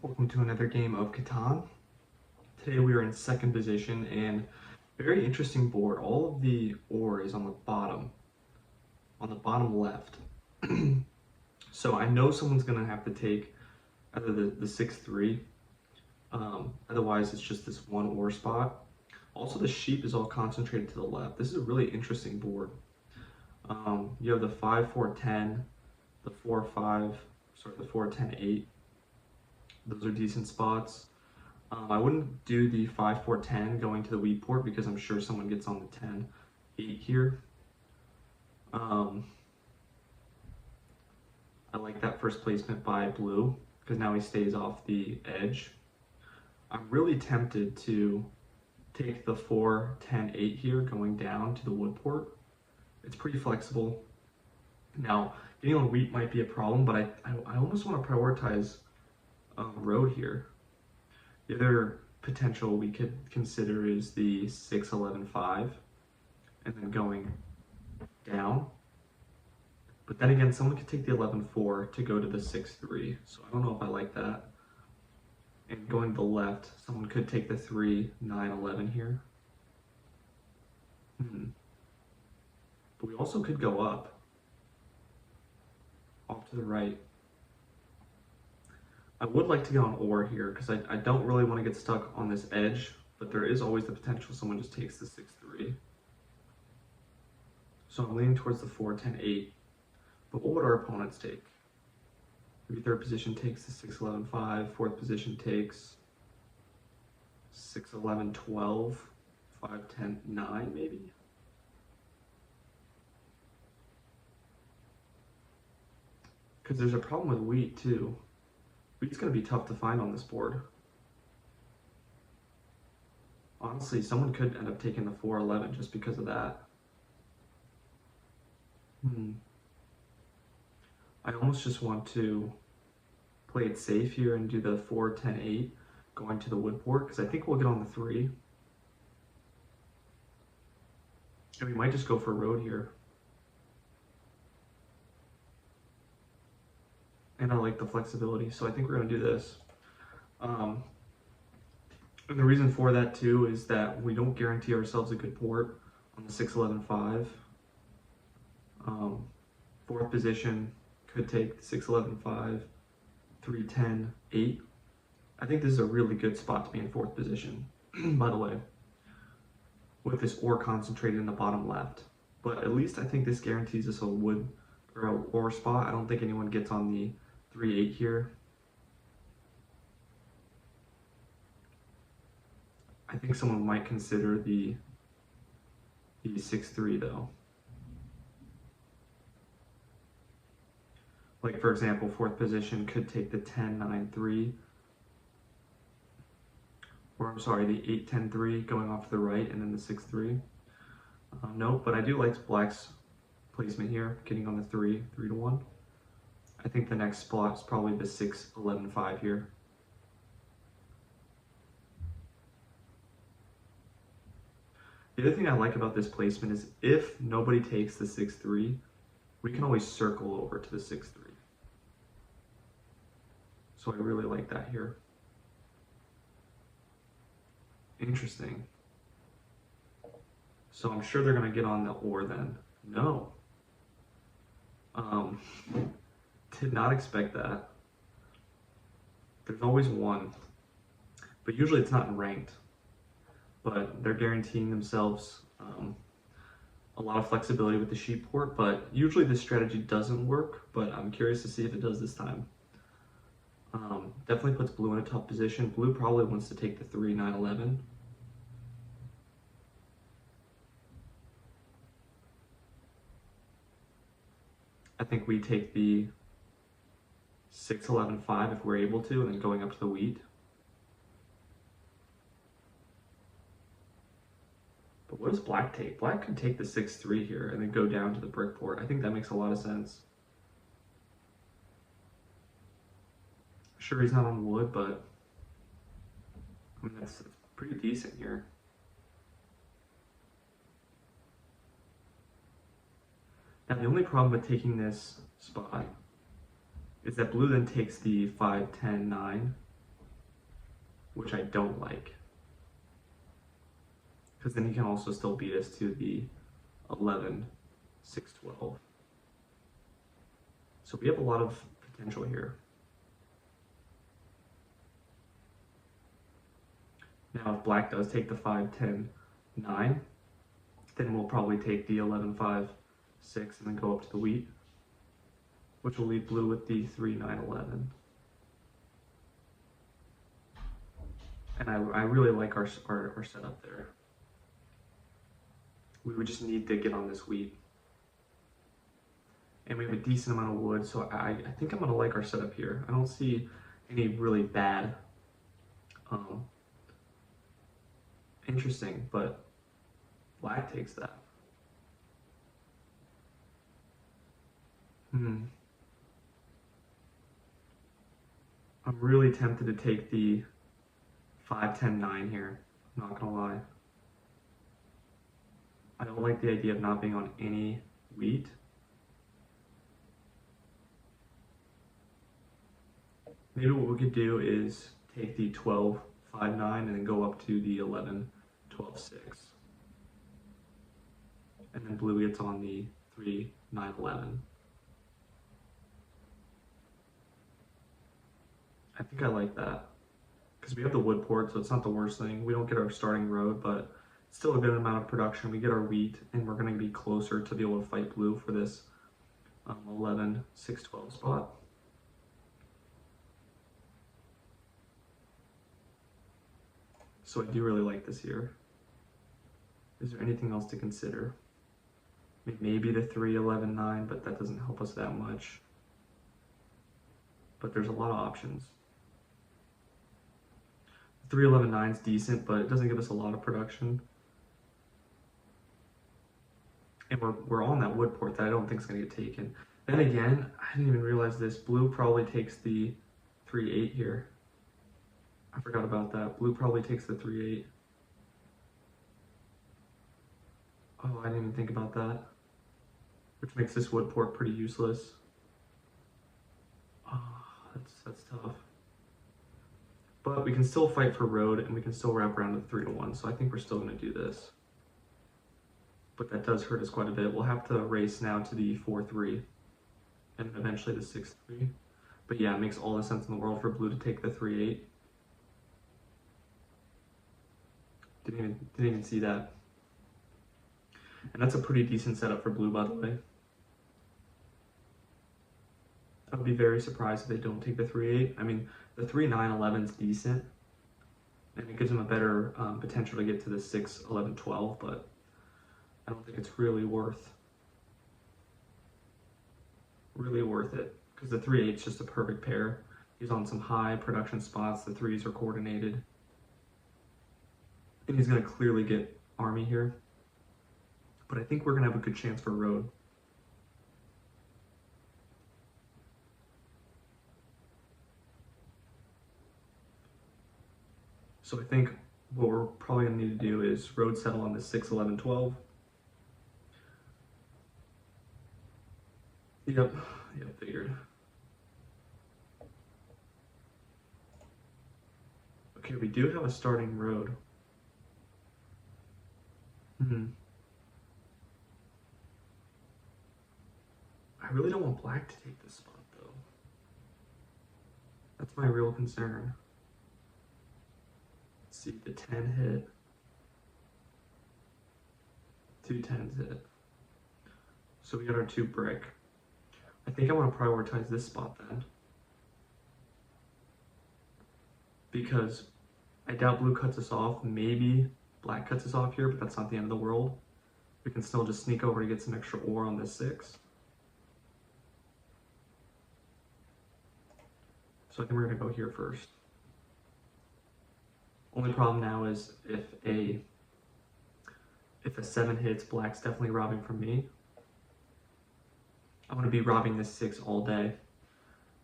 Welcome to another game of Catan. Today we are in second position and very interesting board. All of the ore is on the bottom left. So I know someone's gonna have to take either the 6-3, otherwise it's just this one ore spot. Also the sheep is all concentrated to the left. This is a really interesting board. You have the 5-4-10, the 4-5, sorry, the 4-10-8. Those are decent spots. I wouldn't do the 5-4-10 going to the wheat port because I'm sure someone gets on the 10-8 here. I like that first placement by blue because now he stays off the edge. I'm really tempted to take the 4-10-8 here going down to the wood port. It's pretty flexible. Now, getting on wheat might be a problem, but I almost want to prioritize road here. The other potential we could consider is the 6-11-5 and then going down. But then again, someone could take the 11-4 to go to the 6-3. So I don't know if I like that. And going to the left, someone could take the 3-9-11 here. But we also could go up off to the right. I would like to get on ore here because I don't really want to get stuck on this edge, but there is always the potential someone just takes the 6-3. So I'm leaning towards the 4-10-8. But what would our opponents take? Maybe third position takes the 6-11-5, fourth position takes 6-11-12, 5-10-9 maybe? Because there's a problem with wheat too. Wheat's going to be tough to find on this board. Honestly, someone could end up taking the 4-11 just because of that. I almost just want to play it safe here and do the 4-10-8 going to the wood port because I think we'll get on the 3. And we might just go for road here. And I like the flexibility, so I think we're going to do this. And the reason for that too is that we don't guarantee ourselves a good port on the 6-11-5. Fourth position could take the 6-11-5, 3-10-8. I think this is a really good spot to be in fourth position, by the way, with this ore concentrated in the bottom left. But at least I think this guarantees us a wood or a ore spot. I don't think anyone gets on the 3-8 here. I think someone might consider the 6-3 though. Like for example, fourth position could take the 10-9-3, or I'm sorry, the 8-10-3 going off to the right and then the 6-3. Nope, but I do like black's placement here, getting on the 3-1. I think the next spot is probably the 6-11-5 here. The other thing I like about this placement is if nobody takes the 6-3, we can always circle over to the 6-3. So I really like that here. Interesting. So I'm sure they're going to get on the ore then. No. Did not expect that. There's always one, but usually it's not ranked. But they're guaranteeing themselves a lot of flexibility with the sheep port, but usually this strategy doesn't work, but I'm curious to see if it does this time. Definitely puts blue in a tough position. Blue probably wants to take the 3-9-11. I think we take the 6-11-5 if we're able to, and then going up to the wheat. But what does black take? Black could take the 6-3 here and then go down to the brick port. I think that makes a lot of sense. Sure, he's not on wood, but I mean, that's pretty decent here. Now, the only problem with taking this spot is that blue then takes the 5-10-9 which I don't like. Because then he can also still beat us to the 11, 6, 12. So we have a lot of potential here. Now if black does take the 5, 10, 9, then we'll probably take the 11, 5, 6 and then go up to the wheat, which will leave blue with the 3, 9, 11. And I really like our setup there. We would just need to get on this wheat. And we have a decent amount of wood, so I think I'm gonna like our setup here. I don't see any really bad, interesting, but black takes that. I'm really tempted to take the 5, 10, 9 here, I'm not gonna lie. I don't like the idea of not being on any wheat. Maybe what we could do is take the 12, 5, 9 and then go up to the 11, 12, 6. And then blue gets on the 3, 9, 11. I think I like that. Because we have the wood port, so it's not the worst thing. We don't get our starting road, but it's still a good amount of production. We get our wheat, and we're going to be closer to be able to fight blue for this 11, 6, 12 spot. So I do really like this here. Is there anything else to consider? Maybe the 3, 11, 9, but that doesn't help us that much. But there's a lot of options. 3, 11, 9 is decent, but it doesn't give us a lot of production. And we're on that wood port that I don't think is going to get taken. Then again, I didn't even realize this. Blue probably takes the 3, 8 here. I forgot about that. Blue probably takes the 3, 8. Oh, I didn't even think about that. Which makes this wood port pretty useless. Oh, that's tough. But we can still fight for road, and we can still wrap around to the 3 to 1, so I think we're still going to do this. But that does hurt us quite a bit. We'll have to race now to the 4, 3, and eventually the 6, 3. But yeah, it makes all the sense in the world for blue to take the 3, 8. Didn't even see that. And that's a pretty decent setup for blue, by the way. I would be very surprised if they don't take the 3, 8. I mean, the 3, 9, 11 is decent, and it gives them a better potential to get to the 6, 11, 12, but I don't think it's really worth it, because the 3, 8 is just a perfect pair. He's on some high production spots, the 3s are coordinated, and he's going to clearly get army here, but I think we're going to have a good chance for road. So I think what we're probably going to need to do is road settle on the 6, 11, 12. Yep, figured. Okay, we do have a starting road. I really don't want black to take this spot, though. That's my real concern. Let's see, the 10 hit. 2 10s hit. So we got our 2 brick. I think I want to prioritize this spot then. Because I doubt blue cuts us off. Maybe black cuts us off here, but that's not the end of the world. We can still just sneak over to get some extra ore on this 6. So I think we're going to go here first. Only problem now is if a 7 hits, black's definitely robbing from me. I'm going to be robbing this 6 all day.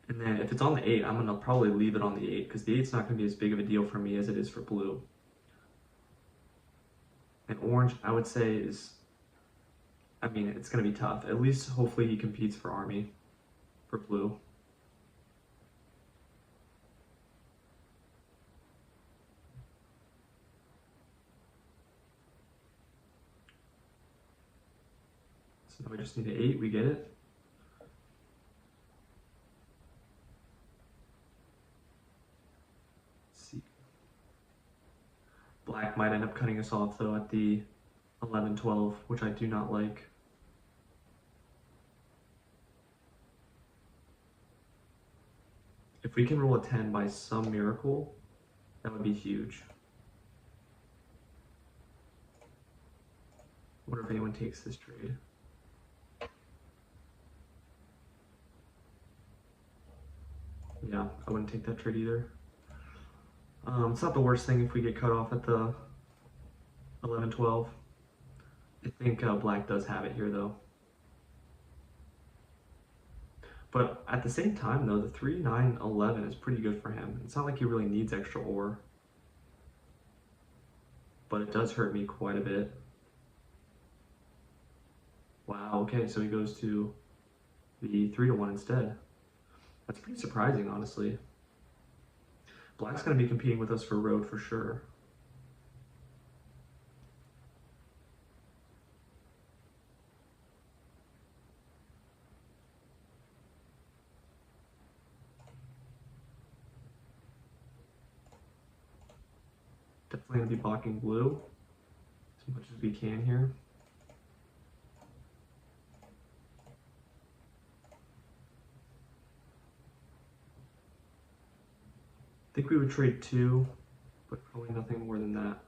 And then if it's on the 8, I'm going to probably leave it on the 8, because the 8's not going to be as big of a deal for me as it is for blue. And orange, I would say, is, I mean, it's going to be tough. At least, hopefully, he competes for army for blue. Now we just need an 8, we get it. Let's see. Black might end up cutting us off though at the 11-12, which I do not like. If we can roll a 10 by some miracle, that would be huge. I wonder if anyone takes this trade. Yeah, I wouldn't take that trade either. It's not the worst thing if we get cut off at the 11-12. I think Black does have it here though. But at the same time though, the 3-9-11 is pretty good for him. It's not like he really needs extra ore. But it does hurt me quite a bit. Wow, okay, so he goes to the 3-1 instead. That's pretty surprising, honestly. Black's going to be competing with us for road for sure. Definitely going to be blocking blue as much as we can here. I think we would trade 2, but probably nothing more than that.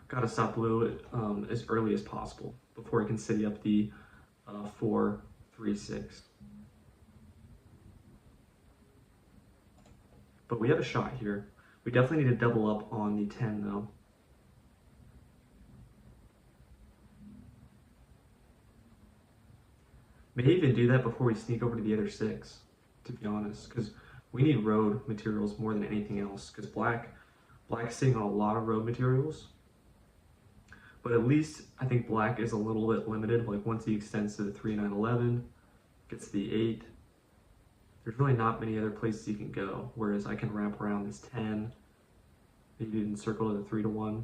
Got to stop blue as early as possible before he can city up the 4-3-6. But we have a shot here. We definitely need to double up on the 10 though. May even do that before we sneak over to the other 6, to be honest, because we need road materials more than anything else, because Black's sitting on a lot of road materials. But at least I think Black is a little bit limited, like once he extends to the 3-9-11, gets the 8, there's really not many other places he can go, whereas I can wrap around this 10, maybe even circle to the 3-1.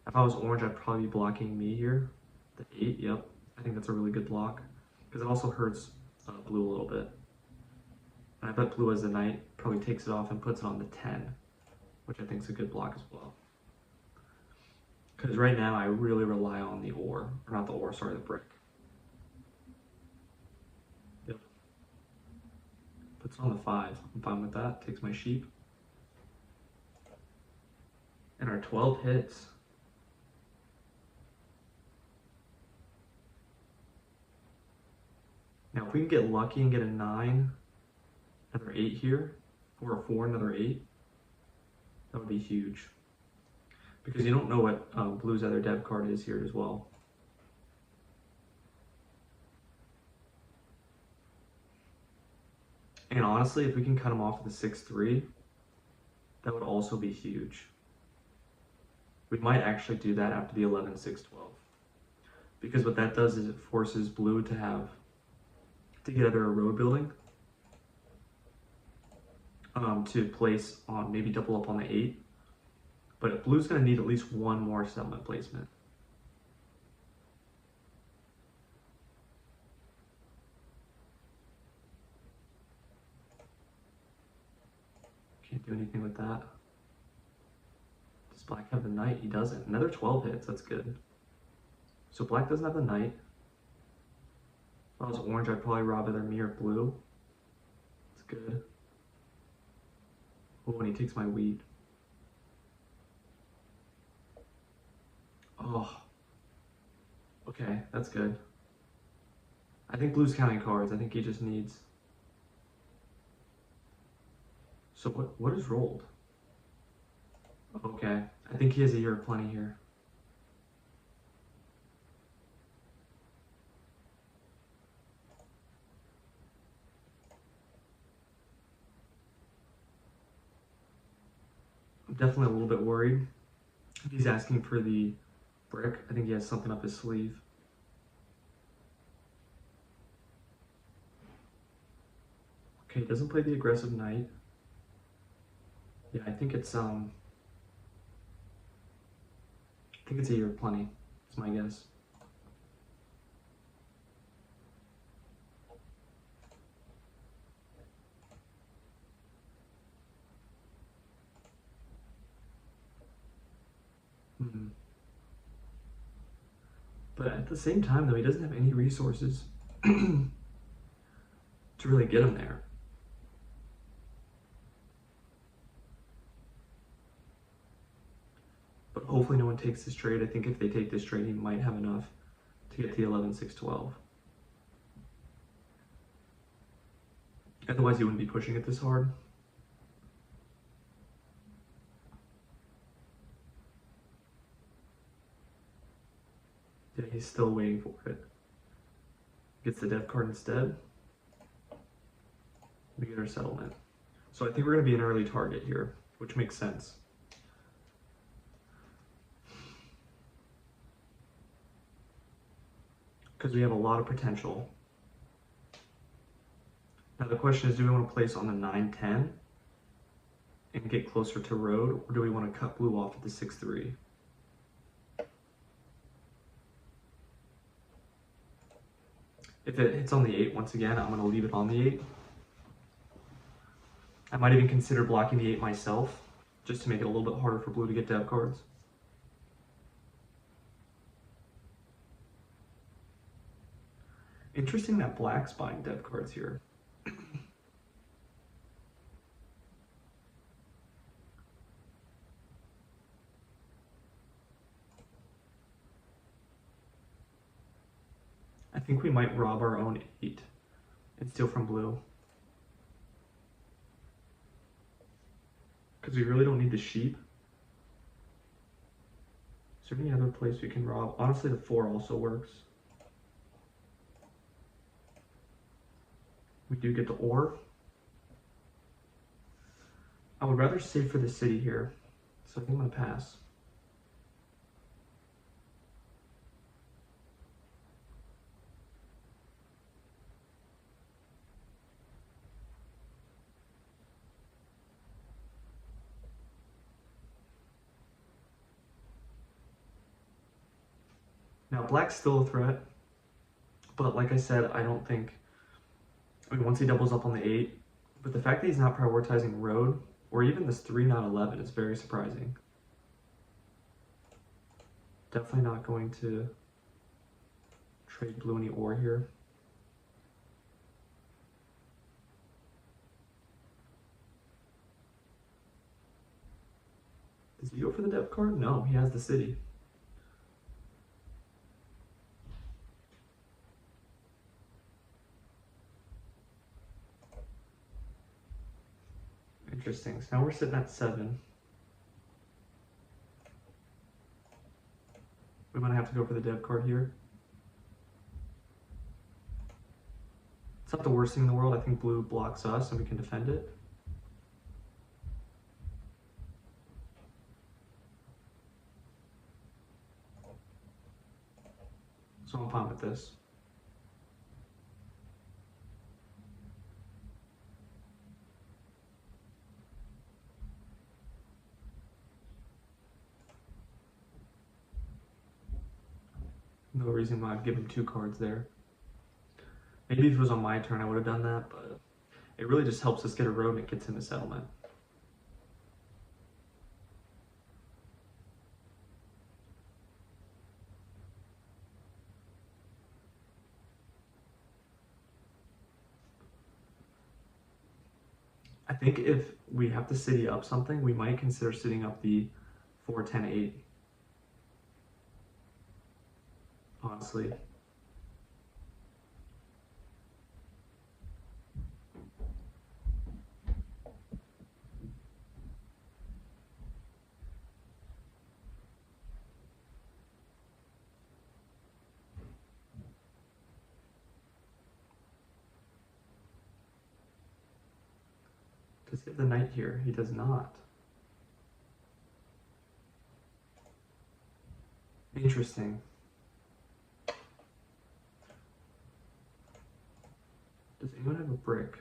If I was orange, I'd probably be blocking me here, the 8, yep, I think that's a really good block. Because it also hurts blue a little bit. And I bet blue as the knight probably takes it off and puts it on the 10, which I think is a good block as well. Because right now I really rely on the ore, or not the ore, sorry, the brick. Yep. Puts it on the 5, I'm fine with that, takes my sheep. And our 12 hits. Now if we can get lucky and get a 9, another 8 here, or a 4, another 8, that would be huge. Because you don't know what blue's other dev card is here as well. And honestly, if we can cut him off with a 6-3, that would also be huge. We might actually do that after the 11-6-12. Because what that does is it forces blue to get either a road building to place on, maybe double up on the 8. But blue's going to need at least one more settlement placement. Can't do anything with that. Does black have the knight? He doesn't. Another 12 hits, that's good. So black doesn't have the knight. If I was orange, I'd probably rob either me or blue. That's good. Oh, and he takes my wheat. Oh. Okay, that's good. I think blue's counting cards. I think he just needs... So what is rolled? Okay, I think he has a year of plenty here. I'm definitely a little bit worried. If he's asking for the brick, I think he has something up his sleeve. Okay, he doesn't play the aggressive knight. Yeah, I think it's a year plenty. That's my guess. Hmm. But at the same time, though, he doesn't have any resources to really get him there. But hopefully no one takes this trade. I think if they take this trade, he might have enough to get the 11, 6, 12. Otherwise, he wouldn't be pushing it this hard. Yeah, he's still waiting for it. Gets the death card instead. We get our settlement. So I think we're going to be an early target here, which makes sense. Because we have a lot of potential. Now the question is, do we want to place on the 9, 10 and get closer to road, or do we want to cut blue off at the 6, 3? If it hits on the 8 once again, I'm going to leave it on the 8. I might even consider blocking the 8 myself, just to make it a little bit harder for blue to get dev cards. Interesting that black's buying dev cards here. I think we might rob our own 8 and steal from blue. Because we really don't need the sheep. Is there any other place we can rob? Honestly, the 4 also works. We do get the ore. I would rather save for the city here, so I think I'm going to pass. Now, black's still a threat, but like I said, I don't think... I mean, once he doubles up on the 8, but the fact that he's not prioritizing road, or even this 3, not 11, is very surprising. Definitely not going to trade blue any ore here. Does he go for the depth card? No, he has the city. Interesting. So now we're sitting at 7. We might have to go for the dev card here. It's not the worst thing in the world. I think blue blocks us and we can defend it. So I'm fine with this. No reason why I'd give him 2 cards there. Maybe if it was on my turn, I would have done that, but it really just helps us get a road and it gets him a settlement. I think if we have to city up something, we might consider sitting up the 4, 10, 8. Honestly. Does he have the knight here? He does not. Interesting. Does anyone have a brick?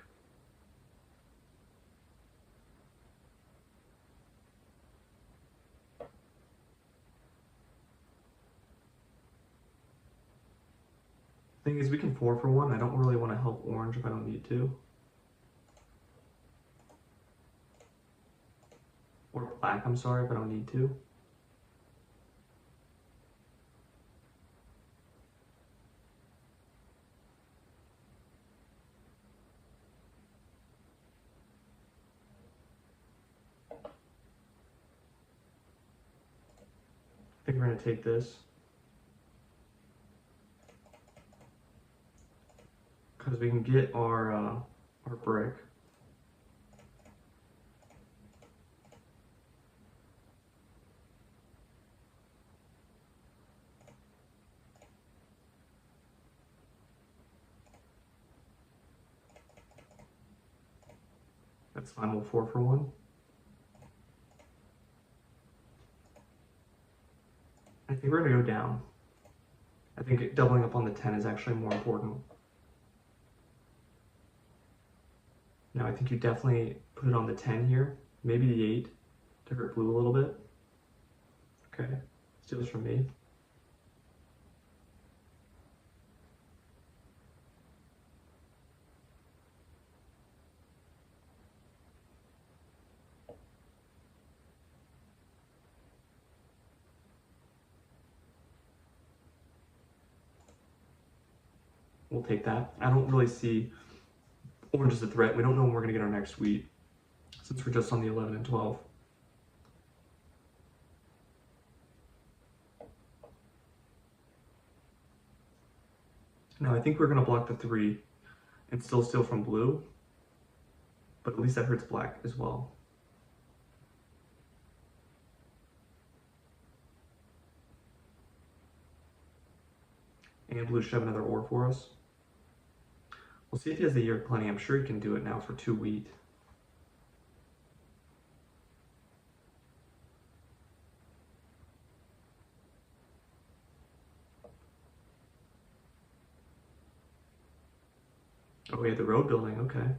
Thing is, we can 4 for 1. I don't really want to help orange if I don't need to. Or black, I'm sorry, if I don't need to. I think we're going to take this. Because we can get our brick. That's fine, we'll 4 for 1. I think we're going to go down. I think doubling up on the 10 is actually more important. Now I think you definitely put it on the 10 here, maybe the 8 to hurt blue a little bit. Okay, steals from me. We'll take that. I don't really see orange as a threat. We don't know when we're going to get our next wheat, since we're just on the 11 and 12. Now I think we're going to block the 3 and still steal from blue, but at least that hurts black as well. And blue should have another ore for us. We'll see if he has the year plenty. I'm sure he can do it now for 2 wheat. Oh, we have the road building, okay.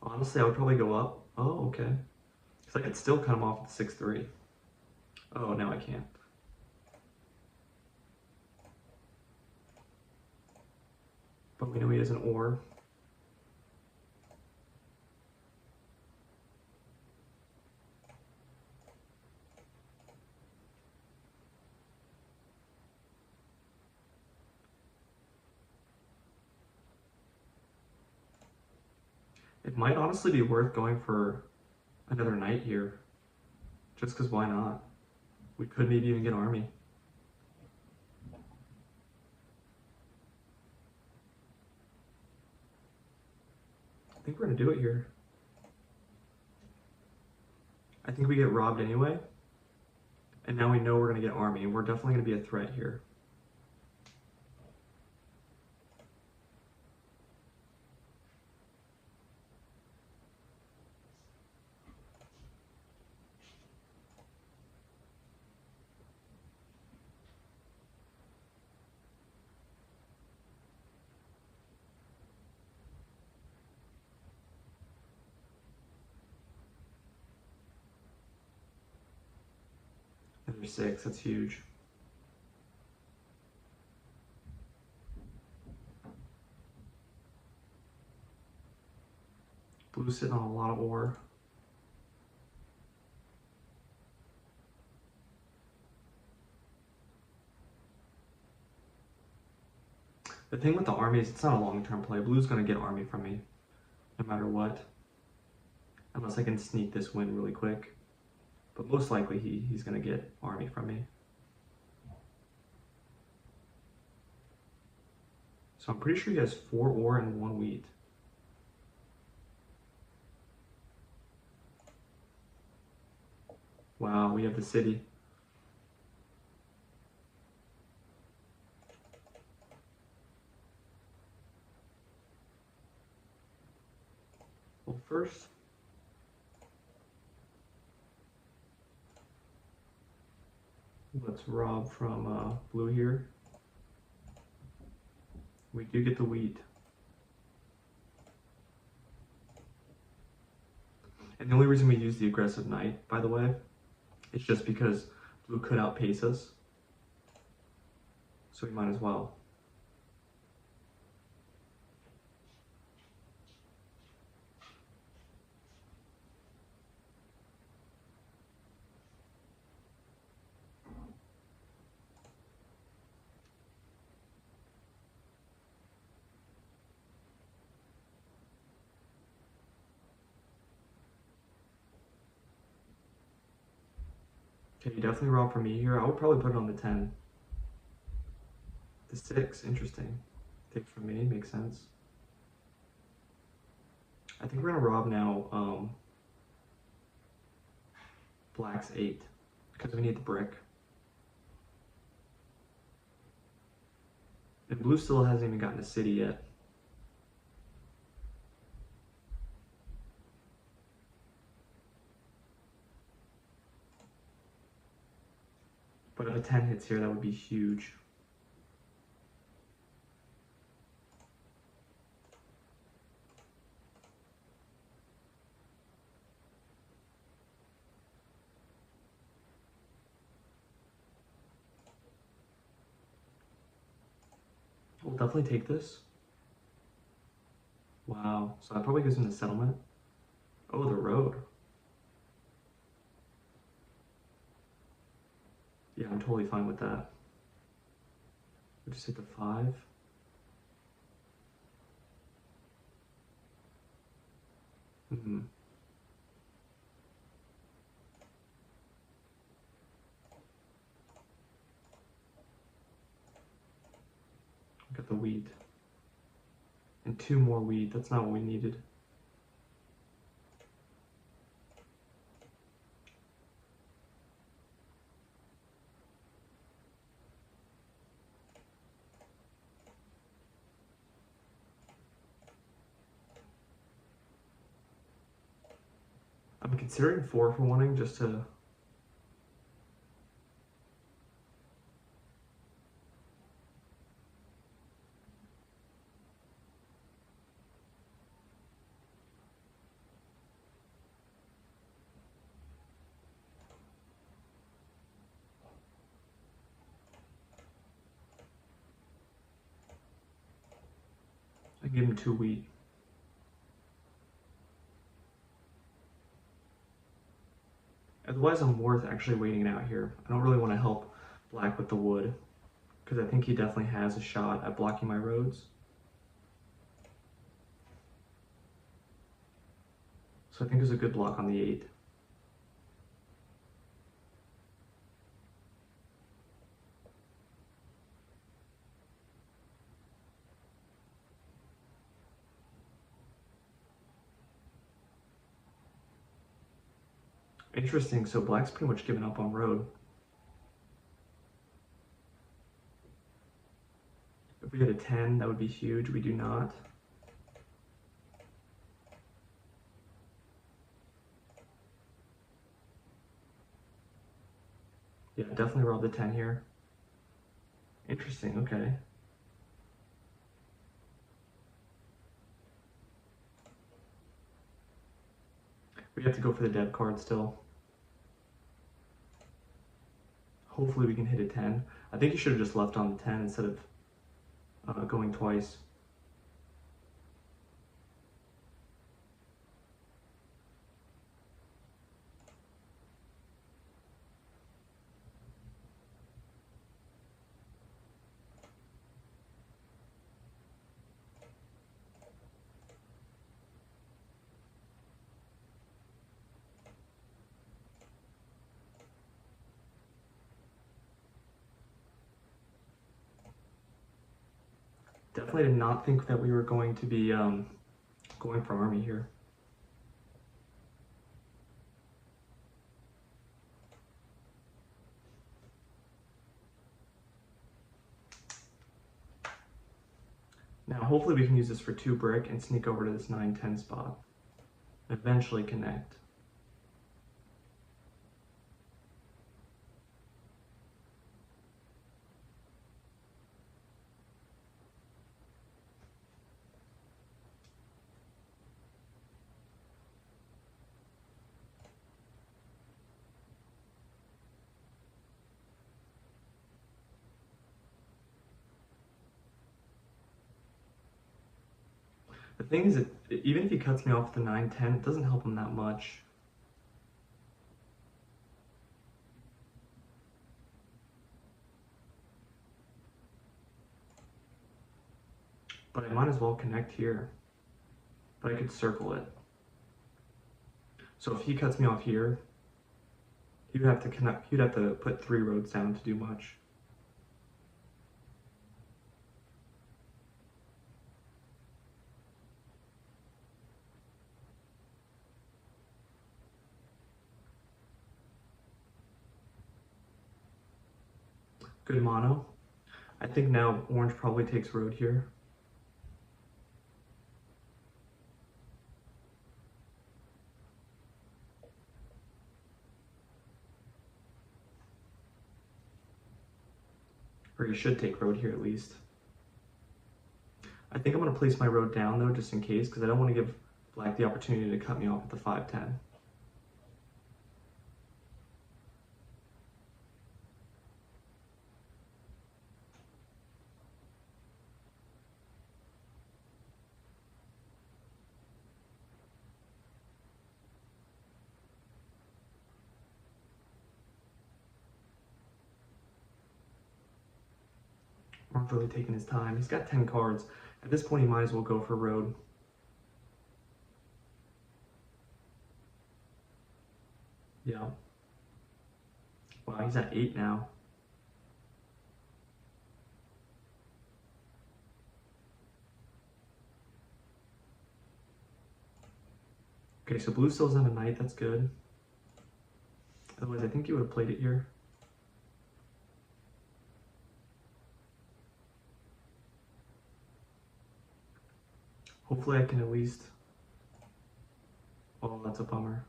Honestly, I would probably go up. Oh, okay. Because I could still cut him off at 6-3. Oh, now I can't. But we know he has an ore. It might honestly be worth going for another knight here. Just because why not? We could maybe even get army. I think we're going to do it here. I think we get robbed anyway. And now we know we're going to get army, and we're definitely going to be a threat here. Another 6, that's huge. Blue's sitting on a lot of ore. The thing with the army is it's not a long-term play. Blue's going to get army from me, no matter what. Unless I can sneak this win really quick. But most likely he's going to get army from me. So I'm pretty sure he has 4 ore and 1 wheat. Wow, we have the city. Well, first, let's rob from blue here. We do get the wheat. And the only reason we use the aggressive knight, by the way, is just because blue could outpace us. So we might as well. Okay, you definitely rob for me here. I would probably put it on the 10. The 6, interesting. Take from me, makes sense. I think we're gonna rob now black's 8 because we need the brick. And blue still hasn't even gotten a city yet. But if a 10 hits here, that would be huge. We'll definitely take this. Wow, so that probably gives him the settlement. Oh, the road. Yeah, I'm totally fine with that. We just hit the 5. Mm-hmm. Got the wheat. And 2 more wheat. That's not what we needed. I'm considering 4 for wanting just to... I give him 2 wheat. Otherwise, I'm worth actually waiting it out here. I don't really want to help black with the wood, because I think he definitely has a shot at blocking my roads. So I think there's a good block on the 8. Interesting, so black's pretty much given up on road. If we had a 10, that would be huge. We do not. Yeah, definitely rob the 10 here. Interesting, okay. We have to go for the dead card still. Hopefully we can hit a 10. I think you should have just left on the 10 instead of going twice. Definitely did not think that we were going to be going for army here. Now hopefully we can use this for 2 brick and sneak over to this 9-10 spot. Eventually connect. The thing is that even if he cuts me off the 9-10, it doesn't help him that much. But I might as well connect here. But I could circle it. So if he cuts me off here, You'd have to connect. You'd have to put 3 roads down to do much. Good mono. I think now orange probably takes road here. Or you should take road here at least. I think I'm going to place my road down though, just in case, because I don't want to give black the opportunity to cut me off at the 5-10. Orange really taking his time. He's got 10 cards. At this point, he might as well go for road. Yeah. Wow, he's at 8 now. Okay, so blue still doesn't have a knight. That's good. Otherwise, I think you would have played it here. Hopefully I can at least... Oh, that's a bummer.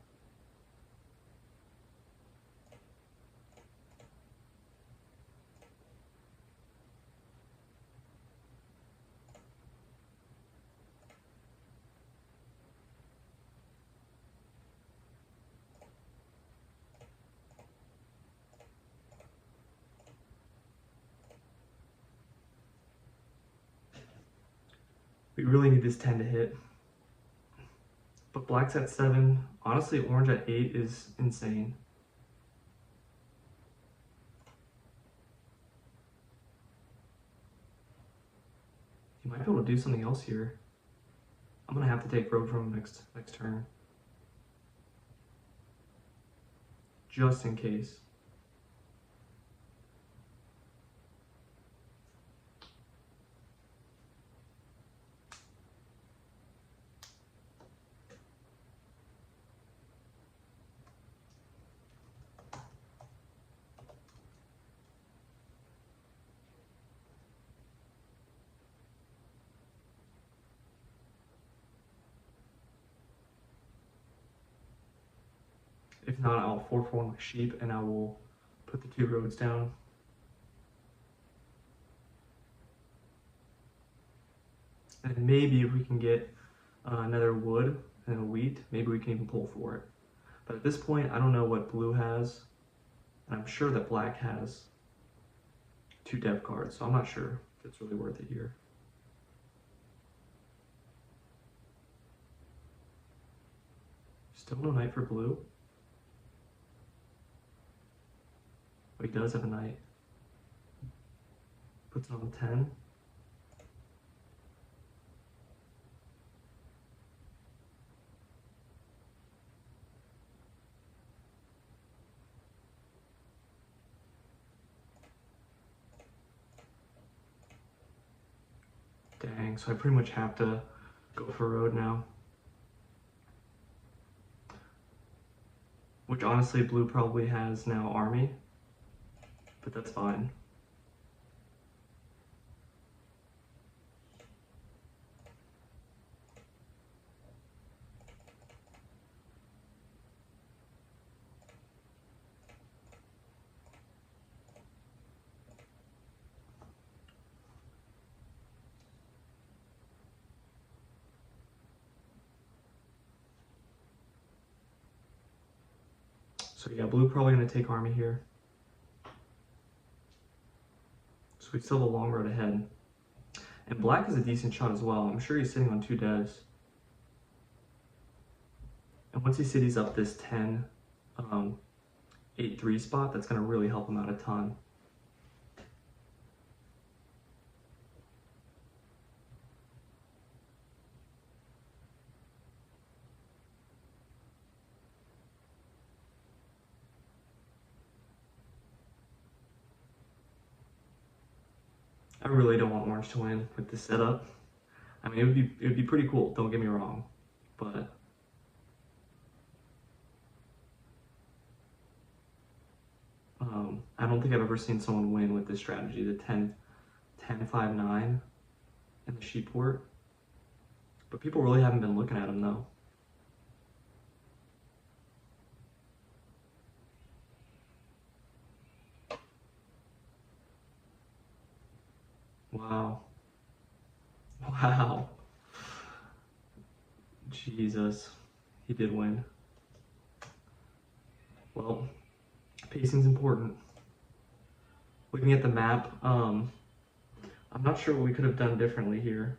We really need this 10 to hit. But black's at 7. Honestly, orange at 8 is insane. He might be able to do something else here. I'm gonna have to take road from him next turn. Just in case. If not, I'll 4-4 my sheep and I will put the 2 roads down. And maybe if we can get another wood and a wheat, maybe we can even pull for it. But at this point, I don't know what blue has. And I'm sure that black has 2 dev cards, so I'm not sure if it's really worth it here. Still no knight for blue. Oh, he does have a knight. Puts it on the 10. Dang, so I pretty much have to go for road now. Which honestly, blue probably has now army, but that's fine. So yeah, blue probably gonna take army here. So we still have a long road ahead. And black is a decent shot as well. I'm sure he's sitting on 2 devs. And once he cities up this 10, 8-3 spot, that's gonna really help him out a ton. I really don't want orange to win with this setup. I mean, it would be pretty cool, don't get me wrong, but I don't think I've ever seen someone win with this strategy, the 10-5-9 and the sheep port. But people really haven't been looking at him though. Wow. Wow. Jesus. He did win. Well, pacing's important. Looking at the map, I'm not sure what we could have done differently here.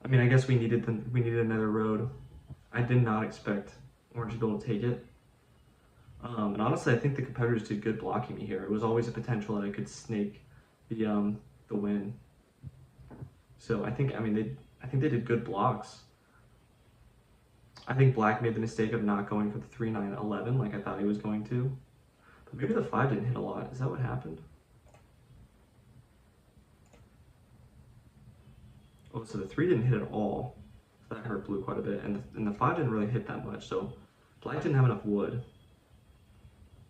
I mean, I guess we needed another road. I did not expect Orange to be able to take it. And honestly, I think the competitors did good blocking me here. It was always a potential that I could snake the win. So I think they did good blocks. I think Black made the mistake of not going for the 3-9-11 like I thought he was going to. But maybe the 5 didn't hit a lot. Is that what happened? Oh, so the 3 didn't hit at all. That hurt Blue quite a bit. And the 5 didn't really hit that much. So Black didn't have enough wood.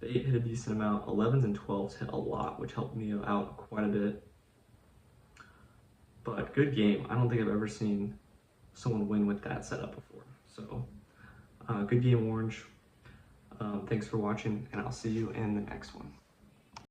The 8 hit a decent amount. 11s and 12s hit a lot, which helped me out quite a bit. But good game. I don't think I've ever seen someone win with that setup before. So good game, Orange. Thanks for watching, and I'll see you in the next one.